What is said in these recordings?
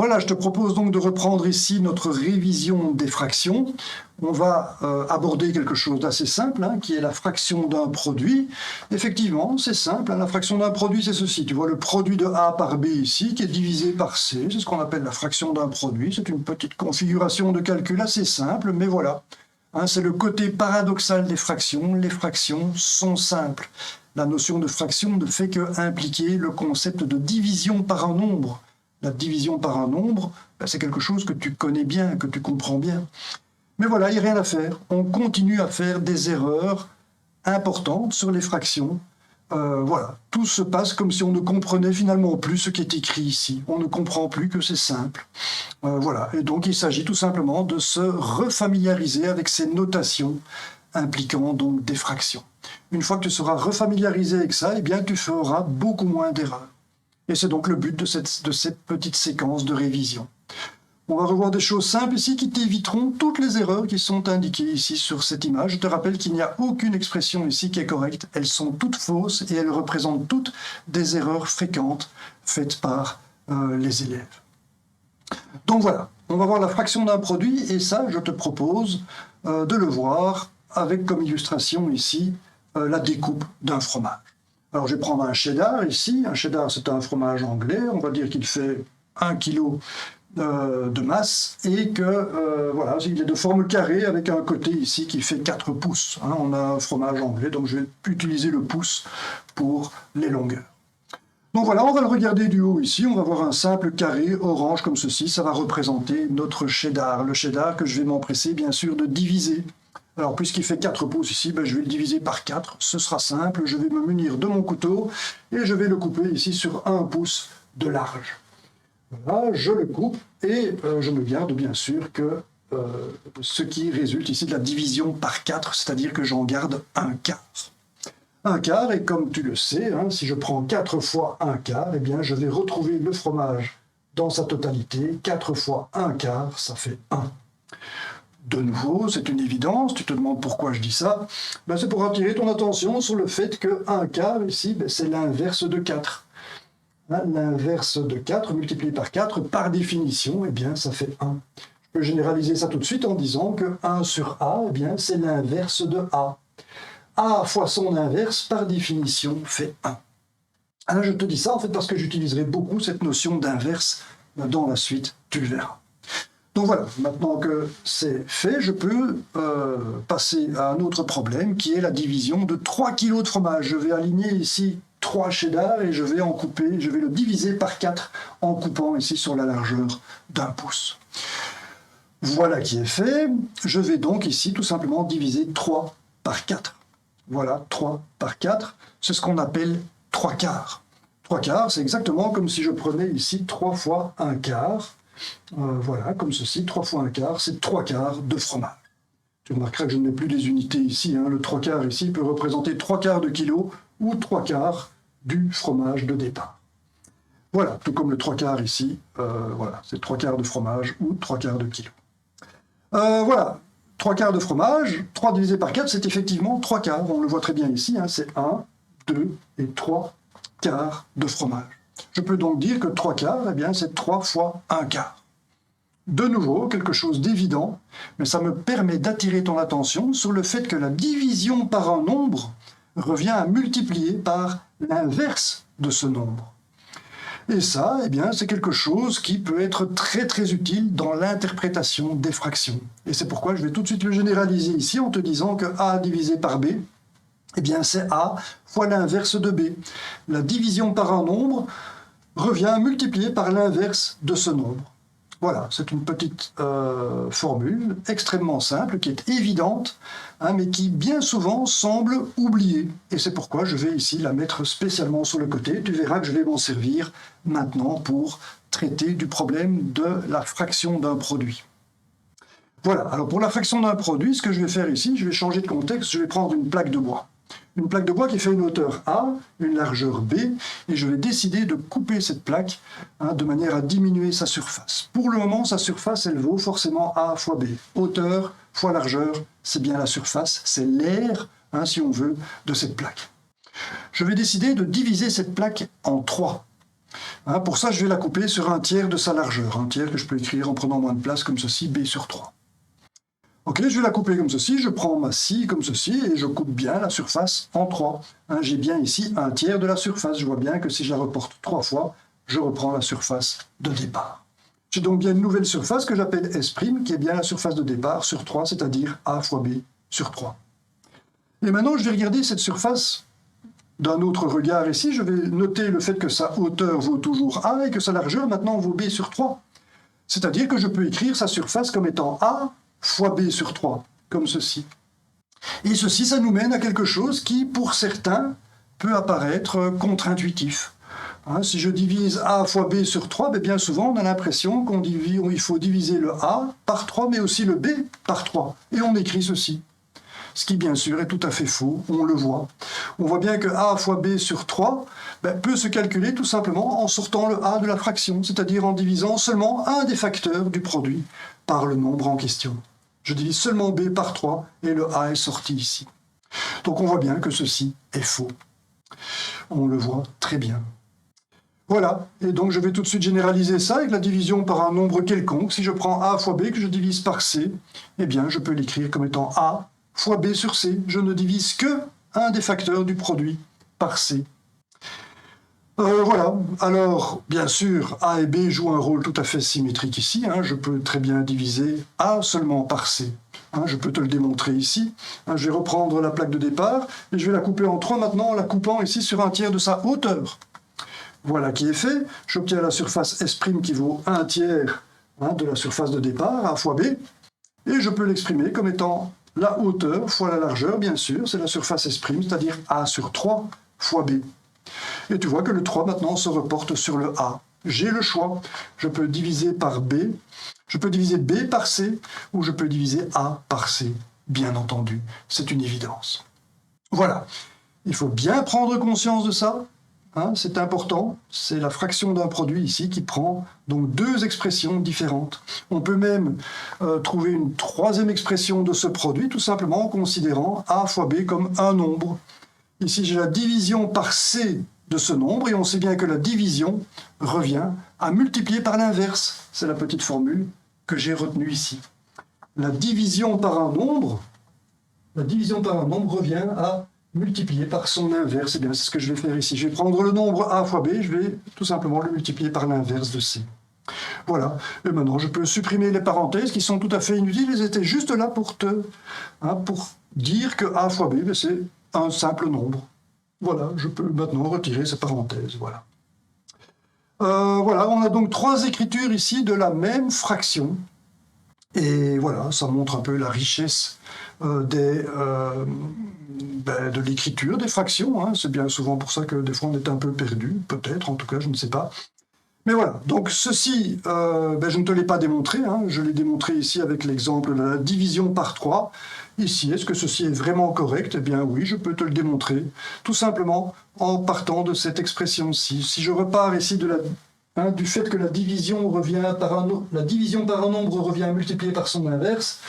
Voilà, je te propose donc de reprendre ici notre révision des fractions. On va aborder quelque chose d'assez simple, hein, qui est la fraction d'un produit. Effectivement, c'est simple, hein, la fraction d'un produit, c'est ceci. Tu vois le produit de A par B ici, qui est divisé par C. C'est ce qu'on appelle la fraction d'un produit. C'est une petite configuration de calcul assez simple, mais voilà. Hein, c'est le côté paradoxal des fractions. Les fractions sont simples. La notion de fraction ne fait qu'impliquer le concept de division par un nombre. La division par un nombre, ben, c'est quelque chose que tu connais bien, que tu comprends bien. Mais voilà, il n'y a rien à faire. On continue à faire des erreurs importantes sur les fractions. Voilà, tout se passe comme si on ne comprenait finalement plus ce qui est écrit ici. On ne comprend plus que c'est simple. Voilà, et donc il s'agit tout simplement de se refamiliariser avec ces notations impliquant donc des fractions. Une fois que tu seras refamiliarisé avec ça, eh bien tu feras beaucoup moins d'erreurs. Et c'est donc le but de cette petite séquence de révision. On va revoir des choses simples ici qui t'éviteront toutes les erreurs qui sont indiquées ici sur cette image. Je te rappelle qu'il n'y a aucune expression ici qui est correcte. Elles sont toutes fausses et elles représentent toutes des erreurs fréquentes faites par les élèves. Donc voilà, on va voir la fraction d'un produit et ça, je te propose de le voir avec comme illustration ici la découpe d'un fromage. Alors je vais prendre un cheddar ici. Un cheddar, c'est un fromage anglais. On va dire qu'il fait 1 kg de masse et que voilà, il est de forme carrée avec un côté ici qui fait 4 pouces. Hein, on a un fromage anglais, donc je vais utiliser le pouce pour les longueurs. Donc voilà, on va le regarder du haut ici. On va voir un simple carré orange comme ceci. Ça va représenter notre cheddar. Le cheddar que je vais m'empresser bien sûr de diviser. Alors, puisqu'il fait 4 pouces ici, ben, je vais le diviser par 4. Ce sera simple. Je vais me munir de mon couteau et je vais le couper ici sur 1 pouce de large. Voilà, je le coupe et je me garde bien sûr que ce qui résulte ici de la division par 4, c'est-à-dire que j'en garde 1 quart. 1 quart, et comme tu le sais, hein, si je prends 4 fois 1 quart, eh bien, je vais retrouver le fromage dans sa totalité. 4 fois 1 quart, ça fait 1. De nouveau, c'est une évidence, tu te demandes pourquoi je dis ça. Ben, c'est pour attirer ton attention sur le fait que 1 quart, ici, ben, c'est l'inverse de 4. Hein, l'inverse de 4 multiplié par 4, par définition, eh bien, ça fait 1. Je peux généraliser ça tout de suite en disant que 1 sur A, eh bien, c'est l'inverse de A. A fois son inverse, par définition, fait 1. Alors, je te dis ça en fait parce que j'utiliserai beaucoup cette notion d'inverse dans la suite, tu le verras. Donc voilà, maintenant que c'est fait, je peux passer à un autre problème qui est la division de 3 kg de fromage. Je vais aligner ici 3 cheddar et je vais en couper, je vais le diviser par 4 en coupant ici sur la largeur d'1 pouce. Voilà qui est fait. Je vais donc ici tout simplement diviser 3 par 4. Voilà, 3 par 4, c'est ce qu'on appelle 3 quarts. 3 quarts, c'est exactement comme si je prenais ici 3 fois 1 quart. Voilà, comme ceci, 3 fois 1 quart, c'est 3 quarts de fromage. Tu remarqueras que je ne mets plus les unités ici. Hein. Le 3 quarts ici peut représenter 3 quarts de kilo ou 3 quarts du fromage de départ. Voilà, tout comme le 3 quarts ici, voilà, c'est 3 quarts de fromage ou 3 quarts de kilo. Voilà, 3 quarts de fromage, 3 divisé par 4, c'est effectivement 3 quarts. On le voit très bien ici, hein, c'est 1, 2 et 3 quarts de fromage. Je peux donc dire que 3 quarts, eh bien, c'est 3 fois 1 quart. De nouveau, quelque chose d'évident, mais ça me permet d'attirer ton attention sur le fait que la division par un nombre revient à multiplier par l'inverse de ce nombre. Et ça, eh bien, c'est quelque chose qui peut être très très utile dans l'interprétation des fractions. Et c'est pourquoi je vais tout de suite le généraliser ici en te disant que A divisé par B, eh bien, c'est A fois l'inverse de B. La division par un nombre revient à multiplier par l'inverse de ce nombre. Voilà, c'est une petite formule extrêmement simple, qui est évidente, hein, mais qui bien souvent semble oubliée. Et c'est pourquoi je vais ici la mettre spécialement sur le côté. Tu verras que je vais m'en servir maintenant pour traiter du problème de la fraction d'un produit. Voilà, alors pour la fraction d'un produit, ce que je vais faire ici, je vais changer de contexte, je vais prendre une plaque de bois. Une plaque de bois qui fait une hauteur A, une largeur B, et je vais décider de couper cette plaque de manière à diminuer sa surface. Pour le moment, sa surface, elle vaut forcément A fois B. Hauteur fois largeur, c'est bien la surface, c'est l'air, si on veut, de cette plaque. Je vais décider de diviser cette plaque en 3. Pour ça, je vais la couper sur un tiers de sa largeur, un tiers que je peux écrire en prenant moins de place comme ceci, b sur 3. Ok, je vais la couper comme ceci, je prends ma scie comme ceci et je coupe bien la surface en 3. J'ai bien ici un tiers de la surface. Je vois bien que si je la reporte 3 fois, je reprends la surface de départ. J'ai donc bien une nouvelle surface que j'appelle S', qui est bien la surface de départ sur 3, c'est-à-dire A fois B sur 3. Et maintenant, je vais regarder cette surface d'un autre regard ici. Je vais noter le fait que sa hauteur vaut toujours A et que sa largeur maintenant vaut B sur 3. C'est-à-dire que je peux écrire sa surface comme étant A fois B sur 3, comme ceci. Et ceci, ça nous mène à quelque chose qui, pour certains, peut apparaître contre-intuitif. Si je divise A fois B sur 3, bien souvent on a l'impression qu'il faut diviser le A par 3, mais aussi le B par 3. Et on écrit ceci. Ce qui, bien sûr, est tout à fait faux, on le voit. On voit bien que A fois B sur 3 peut se calculer tout simplement en sortant le A de la fraction, c'est-à-dire en divisant seulement un des facteurs du produit par le nombre en question. Je divise seulement B par 3 et le A est sorti ici. Donc on voit bien que ceci est faux. On le voit très bien. Voilà, et donc je vais tout de suite généraliser ça avec la division par un nombre quelconque. Si je prends A fois B que je divise par C, eh bien je peux l'écrire comme étant A fois B sur C. Je ne divise que un des facteurs du produit par C. Voilà, alors bien sûr, A et B jouent un rôle tout à fait symétrique ici. Je peux très bien diviser A seulement par C. Je peux te le démontrer ici. Je vais reprendre la plaque de départ et je vais la couper en 3 maintenant en la coupant ici sur un tiers de sa hauteur. Voilà qui est fait. J'obtiens la surface S' qui vaut un tiers de la surface de départ, A fois B, et je peux l'exprimer comme étant la hauteur fois la largeur, bien sûr, c'est la surface S', c'est-à-dire A sur 3 fois B. Et tu vois que le 3 maintenant se reporte sur le A. J'ai le choix. Je peux diviser par B, je peux diviser B par C, ou je peux diviser A par C, bien entendu. C'est une évidence. Voilà. Il faut bien prendre conscience de ça. C'est important. C'est la fraction d'un produit ici qui prend donc deux expressions différentes. On peut même trouver une troisième expression de ce produit, tout simplement en considérant A fois B comme un nombre. Ici, j'ai la division par C de ce nombre, et on sait bien que la division revient à multiplier par l'inverse. C'est la petite formule que j'ai retenue ici. La division par un nombre revient à multiplier par son inverse. Eh bien, c'est ce que je vais faire ici. Je vais prendre le nombre A fois B, je vais tout simplement le multiplier par l'inverse de C. Voilà. Et maintenant, je peux supprimer les parenthèses qui sont tout à fait inutiles. Elles étaient juste là pour dire que A fois B, c'est un simple nombre. Voilà, je peux maintenant retirer ces parenthèses. Voilà. Voilà, on a donc trois écritures ici de la même fraction. Et voilà, ça montre un peu la richesse de l'écriture des fractions. C'est bien souvent pour ça que des fois on est un peu perdu, peut-être, en tout cas, je ne sais pas. Mais voilà, donc ceci, je ne te l'ai pas démontré, je l'ai démontré ici avec l'exemple de la division par 3. Ici, est-ce que ceci est vraiment correct? Eh bien oui, je peux te le démontrer, tout simplement en partant de cette expression-ci. Si je repars ici du fait que la division par un nombre revient multiplié par son inverse,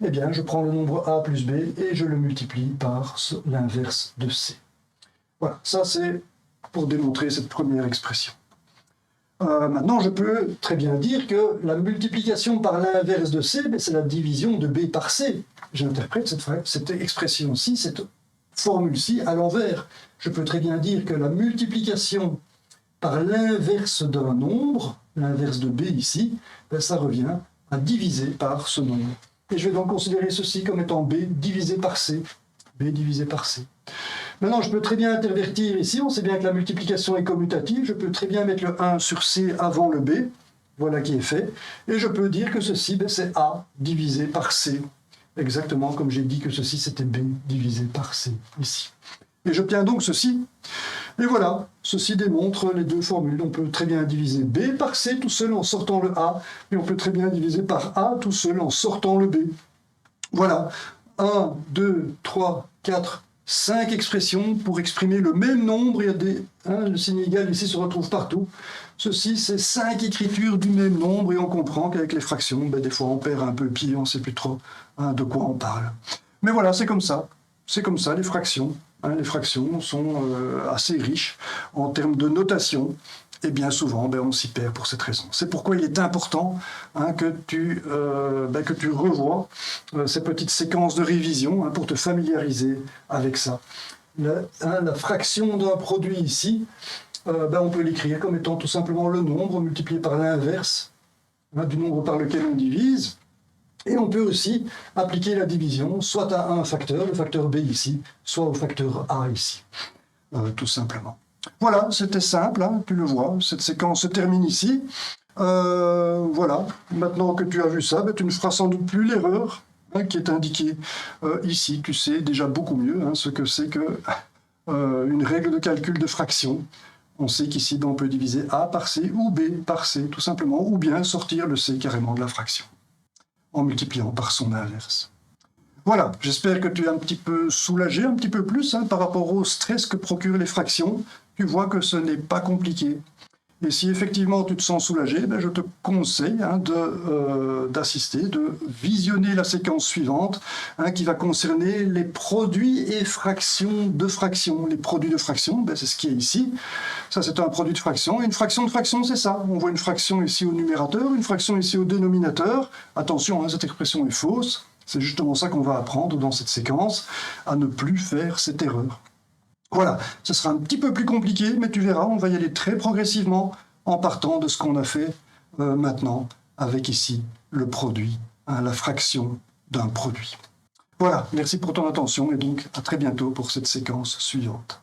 eh bien je prends le nombre A plus B et je le multiplie par l'inverse de C. Voilà, ça c'est pour démontrer cette première expression. Maintenant, je peux très bien dire que la multiplication par l'inverse de C, c'est la division de B par C. J'interprète cette expression-ci, cette formule-ci à l'envers. Je peux très bien dire que la multiplication par l'inverse d'un nombre, l'inverse de B ici, ça revient à diviser par ce nombre. Et je vais donc considérer ceci comme étant B divisé par C. B divisé par C. Maintenant, je peux très bien intervertir ici. On sait bien que la multiplication est commutative. Je peux très bien mettre le 1 sur C avant le B. Voilà qui est fait. Et je peux dire que ceci, c'est A divisé par C. Exactement comme j'ai dit que ceci, c'était B divisé par C, ici. Et j'obtiens donc ceci. Et voilà, ceci démontre les deux formules. On peut très bien diviser B par C tout seul en sortant le A. Et on peut très bien diviser par A tout seul en sortant le B. Voilà. 1, 2, 3, 4, 5 expressions pour exprimer le même nombre. Il y a le signe égal ici se retrouve partout. Ceci, c'est 5 écritures du même nombre et on comprend qu'avec les fractions, des fois on perd un peu pied, on ne sait plus trop de quoi on parle. Mais voilà, c'est comme ça. C'est comme ça, les fractions. Les fractions sont assez riches en termes de notation Et bien souvent, on s'y perd pour cette raison. C'est pourquoi il est important que tu revoies ces petites séquences de révision pour te familiariser avec ça. La fraction d'un produit ici, on peut l'écrire comme étant tout simplement le nombre multiplié par l'inverse du nombre par lequel on divise. Et on peut aussi appliquer la division soit à un facteur, le facteur b ici, soit au facteur a ici, tout simplement. Voilà, c'était simple, tu le vois, cette séquence se termine ici. Voilà, maintenant que tu as vu ça, tu ne feras sans doute plus l'erreur qui est indiquée ici. Tu sais déjà beaucoup mieux ce que c'est que une règle de calcul de fraction. On sait qu'ici, on peut diviser a par c ou b par c, tout simplement, ou bien sortir le c carrément de la fraction, en multipliant par son inverse. Voilà, j'espère que tu es un petit peu soulagé, un petit peu plus, par rapport au stress que procurent les fractions. Tu vois que ce n'est pas compliqué. Et si effectivement tu te sens soulagé, je te conseille d'assister, de visionner la séquence suivante, qui va concerner les produits et fractions de fractions. Les produits de fractions, c'est ce qui est ici. Ça, c'est un produit de fraction. Et une fraction de fraction, c'est ça. On voit une fraction ici au numérateur, une fraction ici au dénominateur. Attention, cette expression est fausse. C'est justement ça qu'on va apprendre dans cette séquence, à ne plus faire cette erreur. Voilà, ce sera un petit peu plus compliqué, mais tu verras, on va y aller très progressivement en partant de ce qu'on a fait maintenant avec ici le produit, la fraction d'un produit. Voilà, merci pour ton attention et donc à très bientôt pour cette séquence suivante.